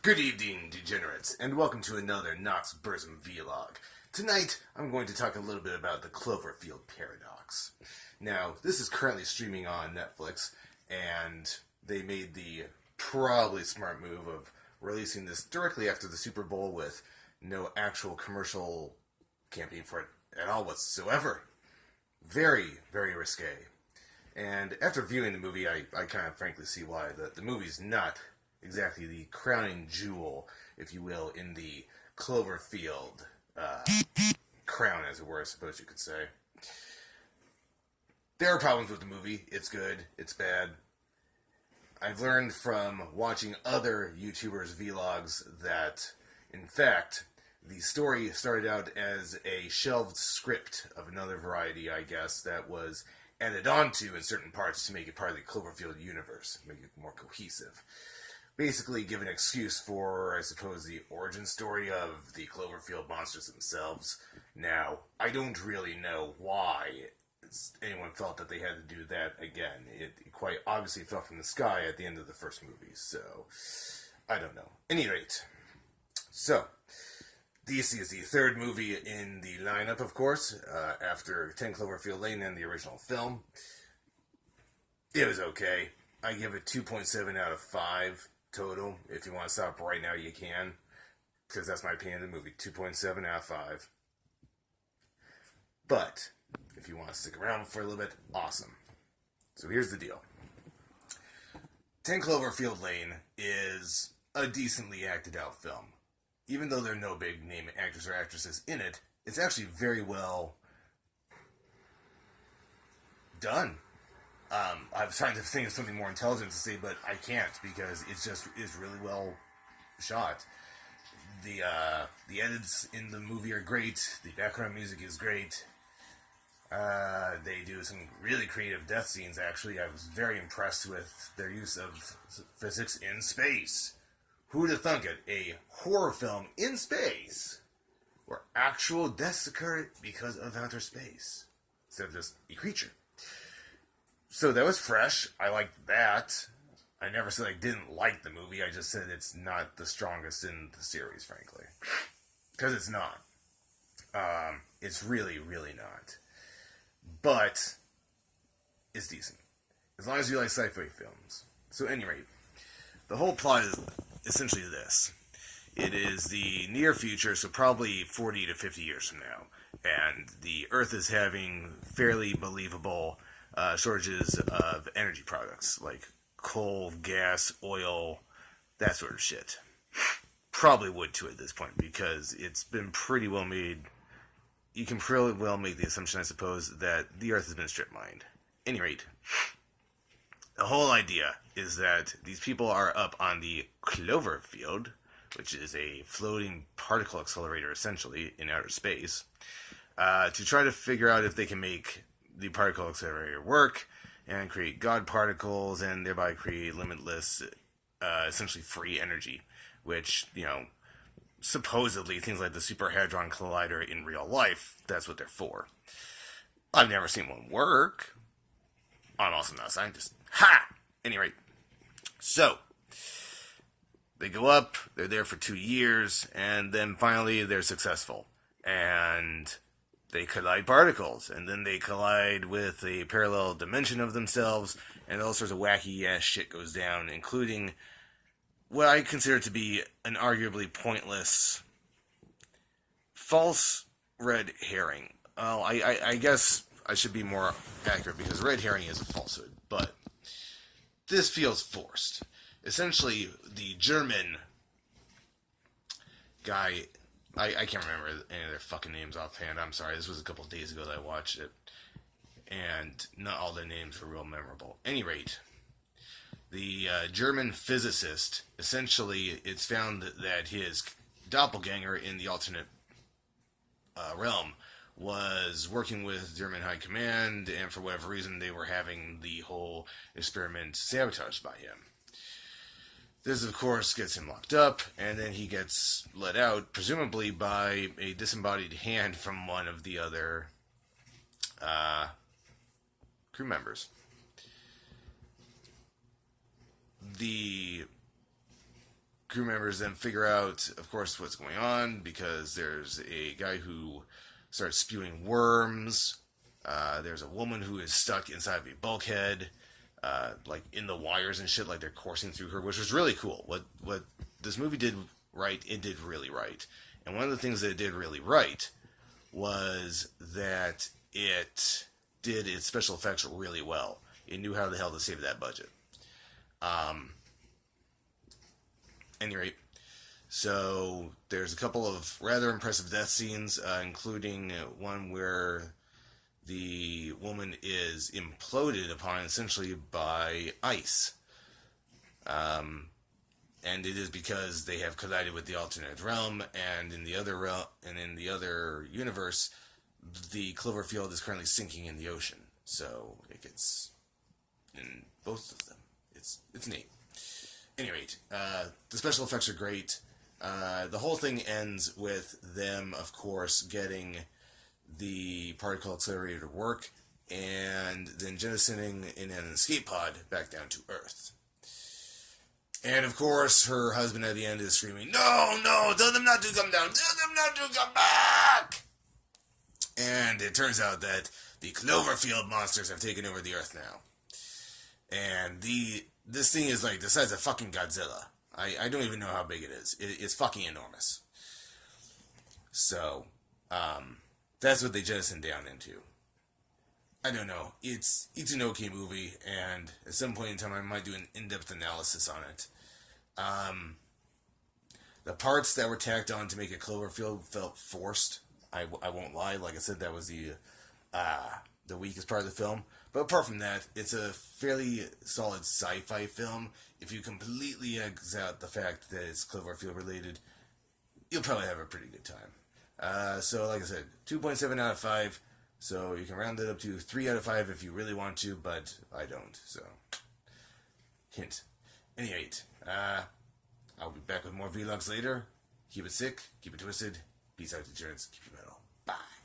Good evening, degenerates, and welcome to another Knox vlog. Tonight, I'm going to talk a little bit about the Cloverfield paradox. Now, this is currently streaming on Netflix, and they made the probably smart move of releasing this directly after the Super Bowl with no actual commercial campaign for it at all whatsoever. Very, very risque. And after viewing the movie, I kind of frankly see why. The movie's not exactly the crowning jewel, if you will, in the Cloverfield crown, as it were, I suppose you could say. There are problems with the movie. It's good. It's bad. I've learned from watching other YouTubers' vlogs that, in fact, the story started out as a shelved script of another variety, I guess, that was added onto in certain parts to make it part of the Cloverfield universe, make it more cohesive. Basically give an excuse for, I suppose, the origin story of the Cloverfield monsters themselves. Now, I don't really know why anyone felt that they had to do that again. It quite obviously fell from the sky at the end of the first movie, so I don't know. At any rate, so this is the third movie in the lineup, of course, after 10 Cloverfield Lane and the original film. It was okay. I give it 2.7 out of 5 total. If you want to stop right now, you can, because that's my opinion of the movie. 2.7 out of 5. But if you want to stick around for a little bit, awesome. So here's the deal. 10 Cloverfield Lane is a decently acted out film. Even though there are no big name actors or actresses in it, it's actually very well done. I was trying to think of something more intelligent to say, but I can't, because it just is really well shot. The edits in the movie are great. The background music is great. They do some really creative death scenes, actually. I was very impressed with their use of physics in space. Who'd have thunk it? A horror film in space, where actual deaths occur because of outer space, instead of just a creature. So that was fresh. I liked that. I never said I didn't like the movie. I just said it's not the strongest in the series, frankly. Because it's not. It's really, really not. But it's decent. As long as you like sci-fi films. So at any rate, the whole plot is essentially this. It is the near future, so probably 40 to 50 years from now. And the Earth is having fairly believable shortages of energy products, like coal, gas, oil, that sort of shit. Probably wood too at this point, because it's been pretty well made. You can pretty well make the assumption, I suppose, that the Earth has been strip mined. At any rate, the whole idea is that these people are up on the Cloverfield, which is a floating particle accelerator, essentially, in outer space, to try to figure out if they can make the particle accelerator work and create God particles and thereby create limitless, essentially free energy, which, supposedly things like the Super Hadron Collider in real life, that's what they're for. I've never seen one work. I'm also not a scientist. Ha! Anyway, so they go up, they're there for 2 years, and then finally they're successful. And they collide particles, and then they collide with a parallel dimension of themselves, and all sorts of wacky ass shit goes down, including what I consider to be an arguably pointless false red herring. Well, I guess I should be more accurate, because red herring is a falsehood, but this feels forced. Essentially, the German guy, I can't remember any of their fucking names offhand. I'm sorry, this was a couple of days ago that I watched it, and not all the names were real memorable. At any rate, the German physicist, essentially, it's found that his doppelganger in the alternate realm was working with German High Command, and for whatever reason, they were having the whole experiment sabotaged by him. This, of course, gets him locked up, and then he gets let out, presumably by a disembodied hand from one of the other crew members. The crew members then figure out, of course, what's going on, because there's a guy who starts spewing worms. There's a woman who is stuck inside of a bulkhead, like in the wires and shit, like they're coursing through her, which was really cool. What this movie did right, it did really right. And one of the things that it did really right was that it did its special effects really well. It knew how the hell to save that budget. Any rate, so there's a couple of rather impressive death scenes, including one where the woman is imploded upon essentially by ice. And it is because they have collided with the alternate realm, and in the other universe, the Cloverfield is currently sinking in the ocean. So it gets in both of them. It's neat. At any rate, the special effects are great. The whole thing ends with them, of course, getting the particle accelerator to work, and then jettisoning in an escape pod back down to Earth. And of course, her husband at the end is screaming, "No, tell them not to come down, tell them not to come back!" And it turns out that the Cloverfield monsters have taken over the Earth now. And this thing is like the size of fucking Godzilla. I don't even know how big it is. It's fucking enormous. So, that's what they jettisoned down into. I don't know. It's an okay movie, and at some point in time I might do an in-depth analysis on it. The parts that were tacked on to make it Cloverfield felt forced. I won't lie. Like I said, that was the weakest part of the film. But apart from that, it's a fairly solid sci-fi film. If you completely X out the fact that it's Cloverfield related, you'll probably have a pretty good time. So like I said, 2.7 out of 5. So you can round it up to 3 out of 5 if you really want to, but I don't. So, hint. Any rate, I'll be back with more vlogs later. Keep it sick, keep it twisted. Peace out, degenerates. Keep your metal. Bye.